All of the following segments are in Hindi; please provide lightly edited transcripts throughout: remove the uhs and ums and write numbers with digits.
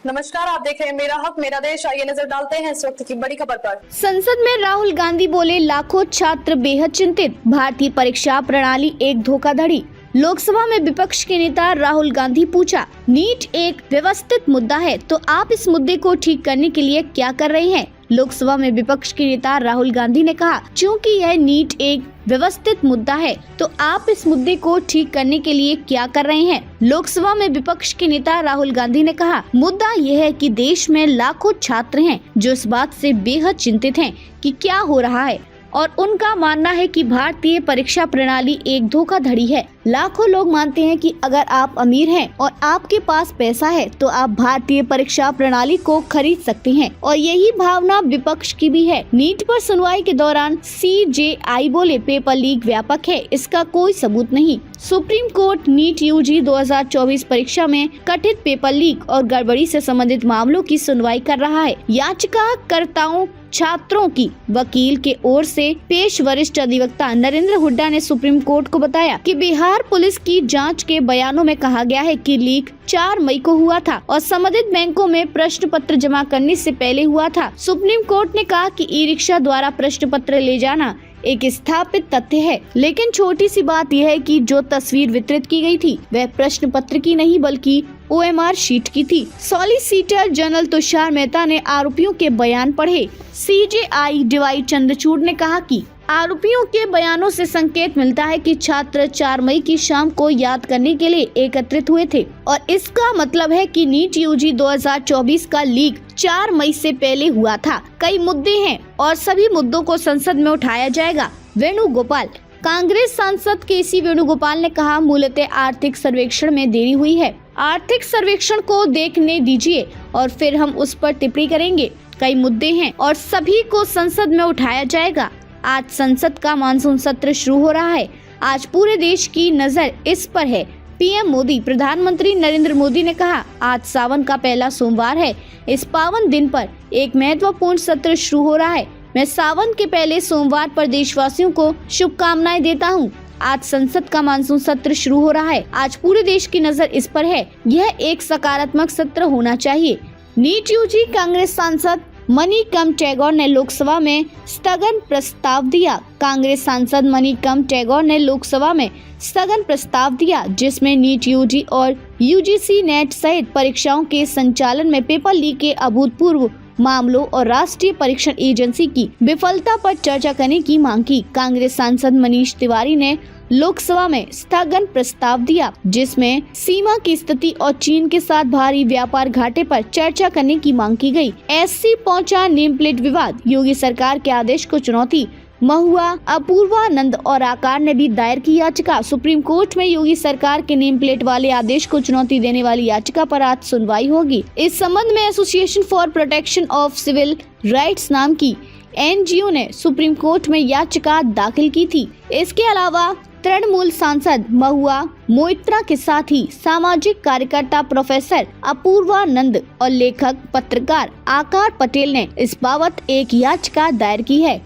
नमस्कार, आप देख रहे हैं मेरा हक मेरा देश। आइए नजर डालते हैं इस वक्त की बड़ी खबर पर। संसद में राहुल गांधी बोले, लाखों छात्र बेहद चिंतित, भारतीय परीक्षा प्रणाली एक धोखाधड़ी। लोकसभा में विपक्ष के नेता राहुल गांधी पूछा, नीट एक व्यवस्थित मुद्दा है तो आप इस मुद्दे को ठीक करने के लिए क्या कर रहे हैं। लोकसभा में विपक्ष के नेता राहुल गांधी ने कहा, चूंकि यह नीट एक व्यवस्थित मुद्दा है तो आप इस मुद्दे को ठीक करने के लिए क्या कर रहे हैं। लोकसभा में विपक्ष के नेता राहुल गांधी ने कहा, मुद्दा यह है कि देश में लाखों छात्र हैं जो इस बात से बेहद चिंतित हैं कि क्या हो रहा है और उनका मानना है कि भारतीय परीक्षा प्रणाली एक धोखाधड़ी है। लाखों लोग मानते हैं कि अगर आप अमीर हैं और आपके पास पैसा है तो आप भारतीय परीक्षा प्रणाली को खरीद सकते हैं और यही भावना विपक्ष की भी है। नीट पर सुनवाई के दौरान CJI बोले, पेपर लीक व्यापक है, इसका कोई सबूत नहीं। सुप्रीम कोर्ट नीट UG 2024 परीक्षा में कथित पेपर लीक और गड़बड़ी से संबंधित मामलों की सुनवाई कर रहा है। याचिकाकर्ताओं छात्रों की वकील के ओर से पेश वरिष्ठ अधिवक्ता नरेंद्र हुड्डा ने सुप्रीम कोर्ट को बताया कि बिहार पुलिस की जांच के बयानों में कहा गया है कि लीक 4 मई को हुआ था और संबंधित बैंकों में प्रश्न पत्र जमा करने से पहले हुआ था। सुप्रीम कोर्ट ने कहा कि ई-रिक्शा द्वारा प्रश्न पत्र ले जाना एक स्थापित तथ्य है, लेकिन छोटी सी बात यह है कि जो तस्वीर वितरित की गई थी वह प्रश्न पत्र की नहीं बल्कि OMR शीट की थी। सॉलिसिटर जनरल तुषार मेहता ने आरोपियों के बयान पढ़े। CJI DY चंद्रचूड़ ने कहा कि आरोपियों के बयानों से संकेत मिलता है कि छात्र 4 मई की शाम को याद करने के लिए एकत्रित हुए थे और इसका मतलब है कि नीट UG 2024 का लीक 4 मई से पहले हुआ था। कई मुद्दे हैं और सभी मुद्दों को संसद में उठाया जाएगा। वेणुगोपाल, कांग्रेस सांसद KC वेणुगोपाल ने कहा, मूलतः आर्थिक सर्वेक्षण में देरी हुई है। आर्थिक सर्वेक्षण को देखने दीजिए और फिर हम उस पर टिप्पणी करेंगे। कई मुद्दे हैं और सभी को संसद में उठाया जाएगा। आज संसद का मानसून सत्र शुरू हो रहा है। आज पूरे देश की नजर इस पर है। PM मोदी, प्रधानमंत्री नरेंद्र मोदी ने कहा, आज सावन का पहला सोमवार है। इस पावन दिन पर एक महत्वपूर्ण सत्र शुरू हो रहा है। मैं सावन के पहले सोमवार पर देशवासियों को शुभकामनाएं देता हूँ। आज संसद का मानसून सत्र शुरू हो रहा है। आज पूरे देश की नजर इस पर है। यह एक सकारात्मक सत्र होना चाहिए। नीट UG कांग्रेस सांसद मणिकम टैगोर ने लोकसभा में स्थगन प्रस्ताव दिया। कांग्रेस सांसद मणिकम टैगोर ने लोकसभा में स्थगन प्रस्ताव दिया जिसमें नीट UG और UGC नेट सहित परीक्षाओं के संचालन में पेपर लीक के अभूतपूर्व मामलों और राष्ट्रीय परीक्षण एजेंसी की विफलता पर चर्चा करने की मांग की। कांग्रेस सांसद मनीष तिवारी ने लोकसभा में स्थगन प्रस्ताव दिया जिसमें सीमा की स्थिति और चीन के साथ भारी व्यापार घाटे पर चर्चा करने की मांग की गई। SC पहुंचा नेम प्लेट विवाद, योगी सरकार के आदेश को चुनौती। महुआ, अपूर्वानंद और आकार ने भी दायर की याचिका। सुप्रीम कोर्ट में योगी सरकार के नेम प्लेट वाले आदेश को चुनौती देने वाली याचिका पर आज सुनवाई होगी। इस संबंध में association for protection of civil rights नाम की NGO ने सुप्रीम कोर्ट में याचिका दाखिल की थी। इसके अलावा तृणमूल सांसद महुआ मोइत्रा के साथ ही सामाजिक कार्यकर्ता प्रोफेसर अपूर्वानंद और लेखक पत्रकार आकार पटेल ने इस बाबत एक याचिका दायर की है।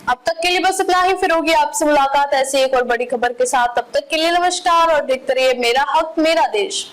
अब तक के लिए बस इतना ही। फिर होगी आपसे मुलाकात ऐसी एक और बड़ी खबर के साथ। तब तक के लिए नमस्कार और देखते रहिए मेरा हक मेरा देश।